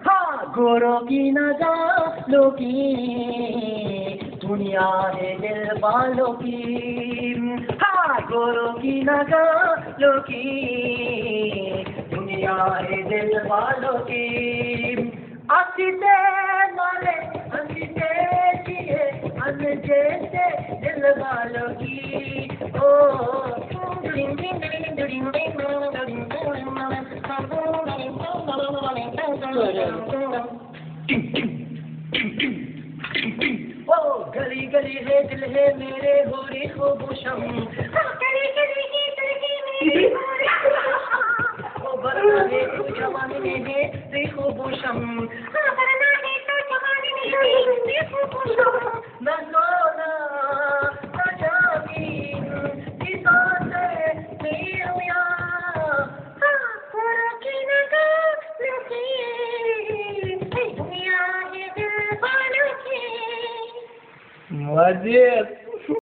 हाँ गोरों की नजारों की दुनिया है दिल वालों की। हाँ गोरों की नजारों की दुनिया है दिल वालों की। हंसते वाले हंसते जिए अनजैसे दिल वालों की। ओ ओ गली गली है दिल है मेरे हो रे हो भूषम। गली गली है दिल है मेरे ओ बरना है तू जवानी में है देखो भूषम। बरना है तू जवानी में है देखो भूषम। न सोना न चांदी की सांसें मेरी रुया। गोरों की नगाहों की दुनिया है दिल वालों की। Молодец!